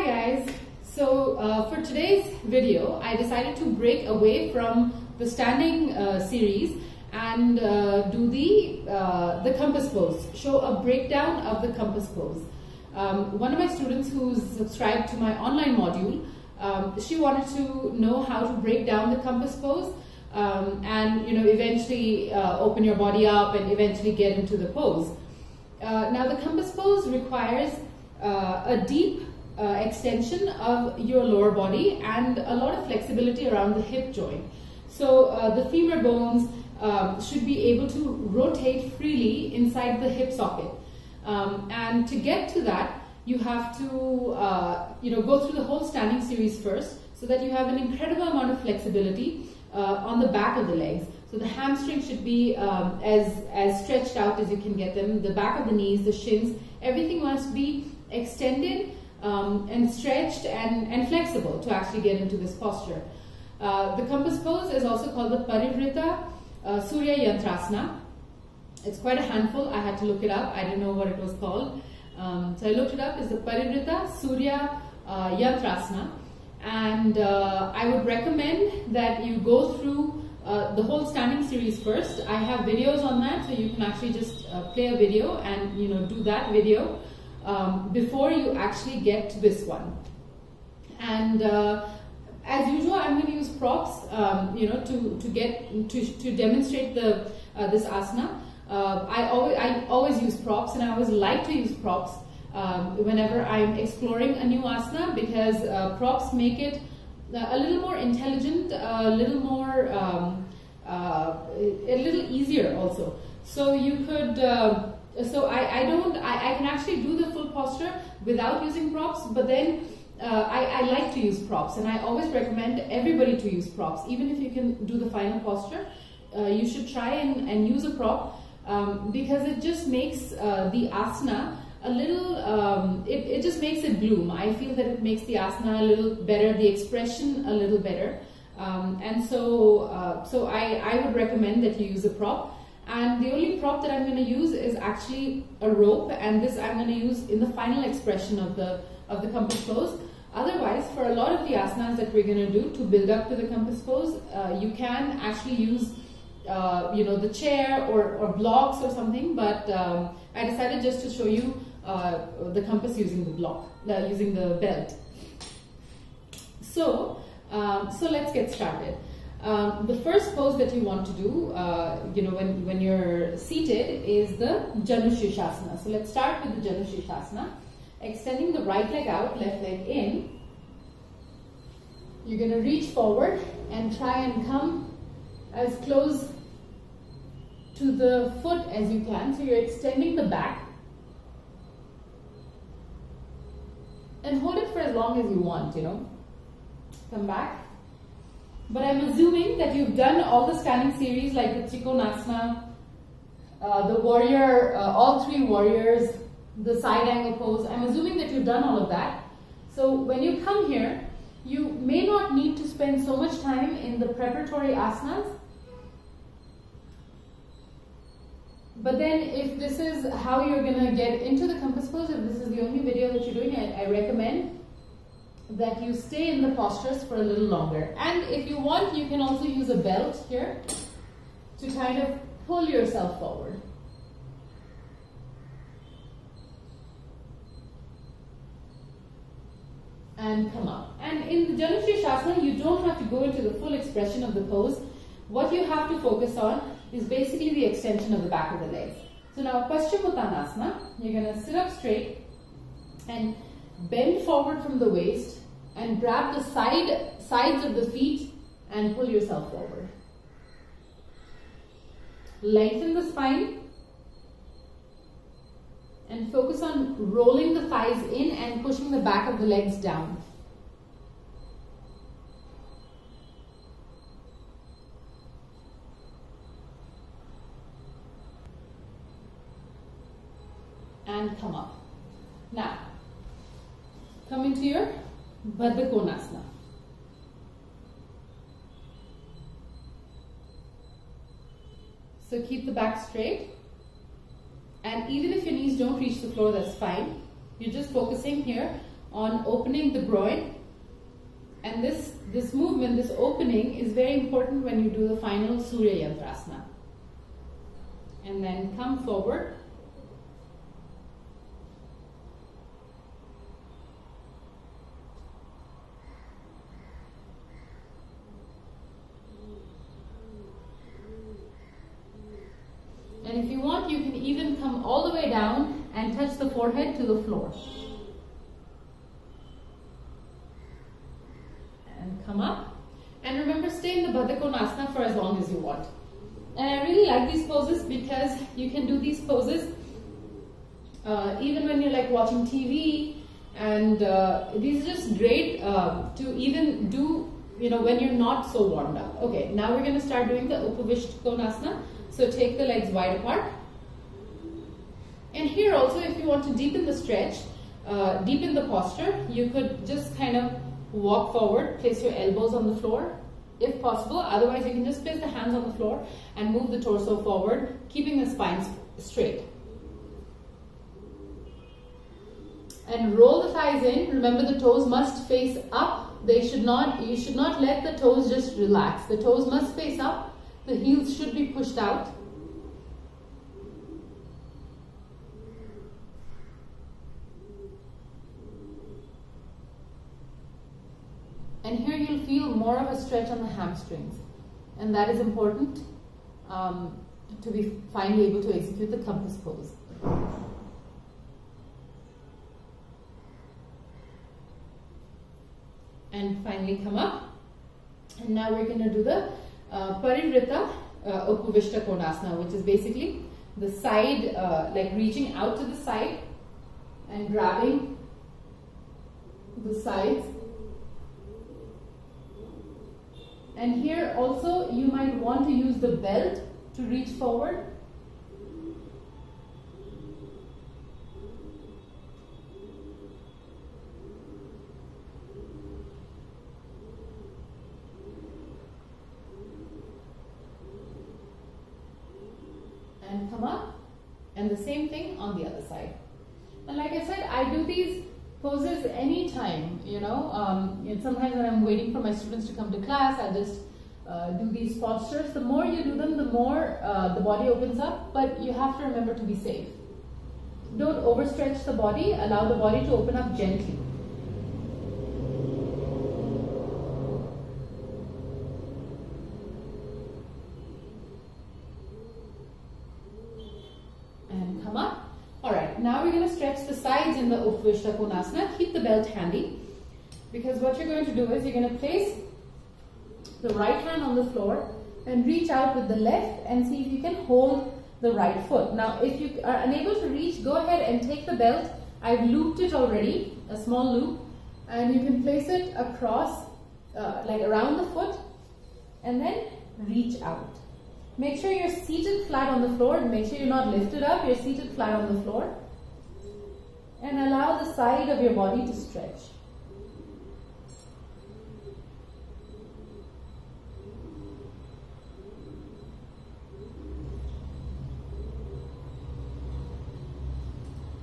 Hi guys! So for today's video, I decided to break away from the standing series and do the compass pose, show a breakdown of the compass pose. One of my students who's subscribed to my online module, she wanted to know how to break down the compass pose and eventually open your body up and eventually get into the pose. Now the compass pose requires a deep extension of your lower body and a lot of flexibility around the hip joint. So the femur bones should be able to rotate freely inside the hip socket. And to get to that, you have to go through the whole standing series first, so that you have an incredible amount of flexibility on the back of the legs. So the hamstrings should be as stretched out as you can get them. The back of the knees, the shins, everything must be extended and stretched and flexible to actually get into this posture. The compass pose is also called the Parivrita Surya Yantrasana. It's quite a handful. I had to look it up. I didn't know what it was called. So I looked it up. It's the Parivrita Surya Yantrasana. And I would recommend that you go through the whole standing series first. I have videos on that, so you can actually just play a video and do that video before you actually get to this one. And as usual, I'm going to use props, to demonstrate this asana. I always use props, and I always like to use props whenever I'm exploring a new asana, because props make it a little more intelligent, a little more, a little easier also. So you could, I can actually do the full posture without using props, but then I like to use props, and I always recommend everybody to use props. Even if you can do the final posture, you should try and use a prop, because it just makes the asana a little, it just makes it bloom. I feel that it makes the asana a little better, the expression a little better. So I would recommend that you use a prop. And the only prop that I'm going to use is actually a rope, and this I'm going to use in the final expression of the compass pose. Otherwise, for a lot of the asanas that we're going to do to build up to the compass pose, you can actually use the chair or blocks or something, but I decided just to show you the compass using the block, using the belt. So let's get started. The first pose that you want to do, when you're seated, is the Janushirshasana. So let's start with the Janushirshasana. Extending the right leg out, left leg in. You're going to reach forward and try and come as close to the foot as you can. So you're extending the back. And hold it for as long as you want, Come back. But I'm assuming that you've done all the standing series, like the Trikonasana, the warrior, all three warriors, the side angle pose. I'm assuming that you've done all of that. So when you come here, you may not need to spend so much time in the preparatory asanas. But then if this is how you're going to get into the compass pose, if this is the only video that you're doing, I recommend that you stay in the postures for a little longer. And if you want, you can also use a belt here to kind of pull yourself forward. And come up. And in the Janushirshasana, you don't have to go into the full expression of the pose. What you have to focus on is basically the extension of the back of the legs. So now Paschimottanasana, you're going to sit up straight and bend forward from the waist and grab the sides of the feet and pull yourself forward. Lengthen the spine and focus on rolling the thighs in and pushing the back of the legs down. And come up. Now, come into your Baddha Konasana. So keep the back straight, and even if your knees don't reach the floor, that's fine. You're just focusing here on opening the groin. And this movement, this opening is very important when you do the final Surya Yantrasana. And then come forward. And if you want, you can even come all the way down and touch the forehead to the floor. And come up. And remember, stay in the Baddha Konasana for as long as you want. And I really like these poses because you can do these poses even when you're like watching TV, and these are just great to even do, you know, when you're not so warmed up. Okay, now we're going to start doing the Upavishta Konasana. So take the legs wide apart. And here also, if you want to deepen the stretch, deepen the posture, you could just kind of walk forward, place your elbows on the floor if possible. Otherwise, you can just place the hands on the floor and move the torso forward, keeping the spine straight. And roll the thighs in. Remember, the toes must face up. You should not let the toes just relax. The toes must face up. The heels should be pushed out. And here you'll feel more of a stretch on the hamstrings. And that is important to be finally able to execute the compass pose. And finally come up. And now we're going to do the Parivrita Upavishta Konasana, which is basically the side, like reaching out to the side and grabbing the sides. And here also you might want to use the belt to reach forward. And come up, and the same thing on the other side. And like I said, I do these poses anytime, you know, and sometimes when I'm waiting for my students to come to class, I'll just do these postures. The more you do them, the more the body opens up, but you have to remember to be safe. Don't overstretch the body, allow the body to open up gently. And come up. Alright, now we're going to stretch the sides in the Upavishta Konasana. Keep the belt handy, because what you're going to do is you're going to place the right hand on the floor and reach out with the left and see if you can hold the right foot. Now if you are unable to reach, go ahead and take the belt. I've looped it already, a small loop, and you can place it across, like around the foot, and then reach out. Make sure you're seated flat on the floor, and make sure you're not lifted up, you're seated flat on the floor. And allow the side of your body to stretch.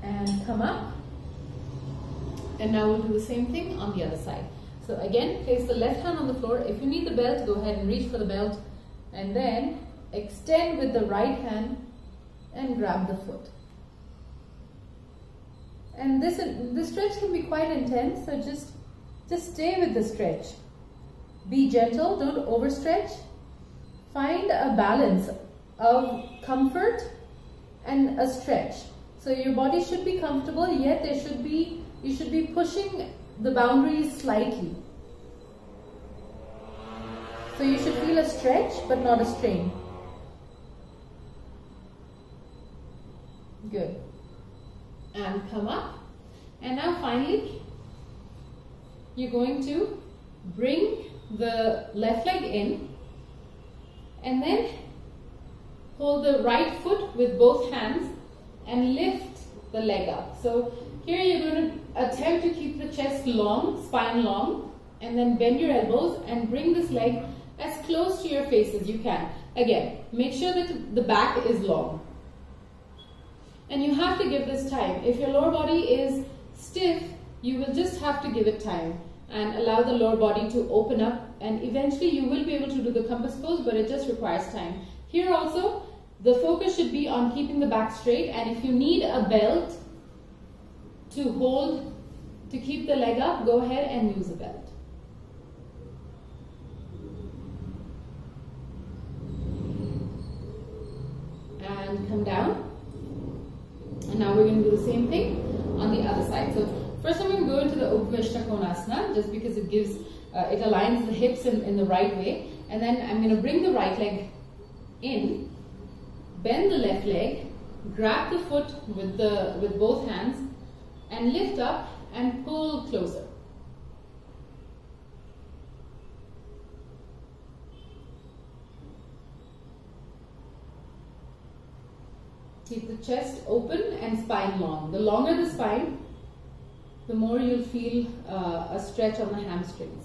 And come up. And now we'll do the same thing on the other side. So again, place the left hand on the floor. If you need the belt, go ahead and reach for the belt. And then extend with the right hand and grab the foot. And this stretch can be quite intense, so just stay with the stretch. Be gentle, don't overstretch. Find a balance of comfort and a stretch. So your body should be comfortable, yet you should be pushing the boundaries slightly. So you should feel a stretch but not a strain. Good. And come up. And now finally, you're going to bring the left leg in and then hold the right foot with both hands and lift the leg up. So here you're going to attempt to keep the chest long, spine long, and then bend your elbows and bring this leg as close to your face as you can. Again, make sure that the back is long. And you have to give this time. If your lower body is stiff, You will just have to give it time and allow the lower body to open up, and eventually you will be able to do the compass pose, but it just requires time. Here also, the focus should be on keeping the back straight, and if you need a belt to hold, to keep the leg up, go ahead and use a belt. And come down. And now we're going to do the same thing on the other side. So first I'm going to go into the Upavishta Konasana, just because it gives, it aligns the hips in the right way. And then I'm going to bring the right leg in, bend the left leg, grab the foot with both hands, and lift up and pull closer. Keep the chest open and spine long. The longer the spine, the more you'll feel a stretch on the hamstrings.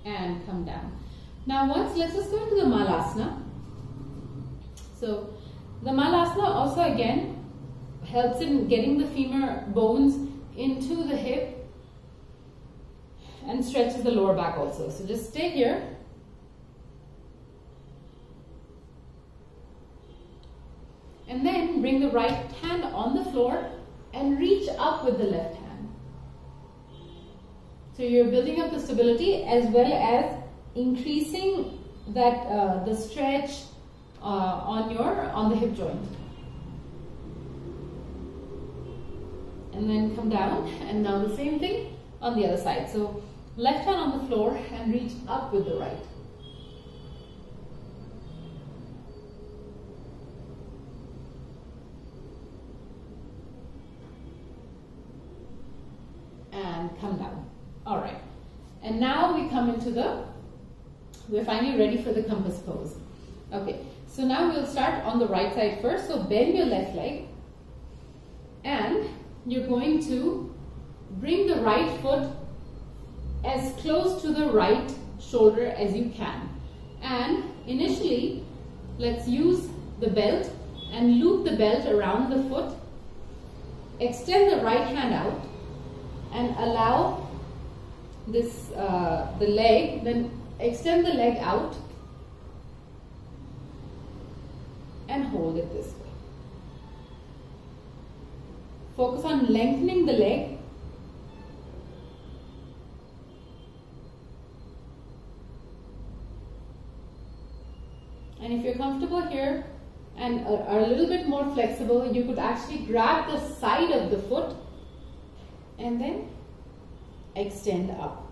And come down. Now let's just go into the Malasana. So the Malasana also again helps in getting the femur bones into the hip and stretches the lower back also. So just stay here. And then bring the right hand on the floor and reach up with the left hand. So you're building up the stability as well as increasing that the stretch on the hip joint. And then come down, and now the same thing on the other side. So left hand on the floor and reach up with the right. And come down. All right. And now we come into we're finally ready for the compass pose. Okay. So now we'll start on the right side first. So bend your left leg, and you're going to bring the right foot as close to the right shoulder as you can. And initially, let's use the belt and loop the belt around the foot. Extend the right hand out and allow this the leg, then extend the leg out and hold it this way. Focus on lengthening the leg. And if you're comfortable here and are a little bit more flexible, you could actually grab the side of the foot and then extend up.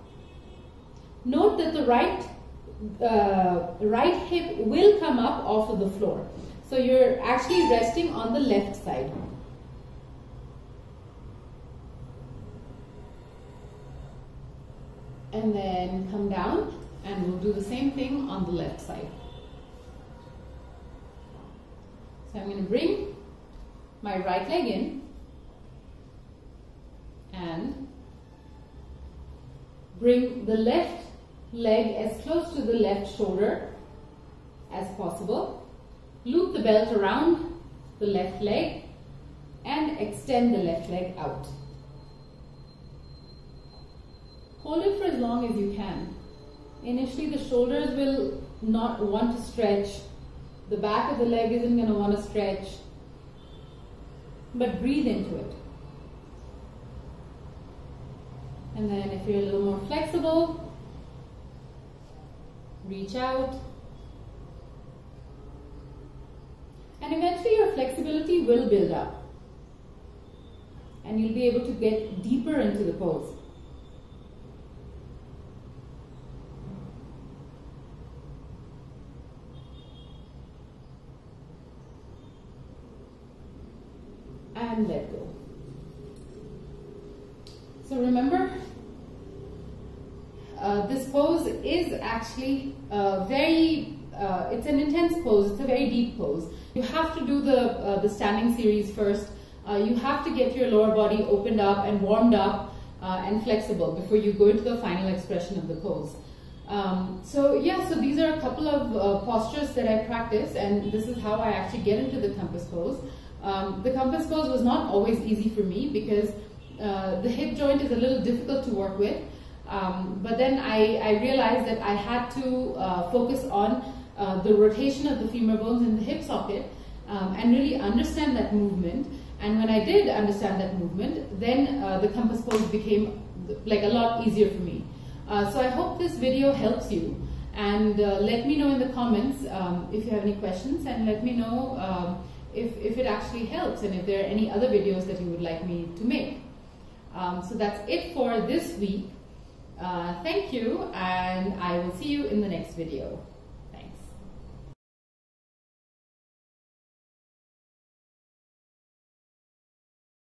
Note that the right hip will come up off of the floor. So you're actually resting on the left side. And then come down, and we'll do the same thing on the left side. So I'm going to bring my right leg in and bring the left leg as close to the left shoulder as possible. Loop the belt around the left leg and extend the left leg out. Hold it for as long as you can. Initially, the shoulders will not want to stretch. The back of the leg isn't going to want to stretch. But breathe into it. And then if you're a little more flexible, reach out. And eventually your flexibility will build up. And you'll be able to get deeper into the pose. And let go. So remember, this pose is actually it's an intense pose, it's a very deep pose. You have to do the standing series first. You have to get your lower body opened up and warmed up and flexible before you go into the final expression of the pose. So these are a couple of postures that I practice, and this is how I actually get into the compass pose. The compass pose was not always easy for me because the hip joint is a little difficult to work with, but then I realized that I had to focus on the rotation of the femur bones in the hip socket and really understand that movement. And when I did understand that movement, then the compass pose became like a lot easier for me. So I hope this video helps you, and let me know in the comments if you have any questions, and let me know if it actually helps, and if there are any other videos that you would like me to make. So that's it for this week. Thank you, and I will see you in the next video.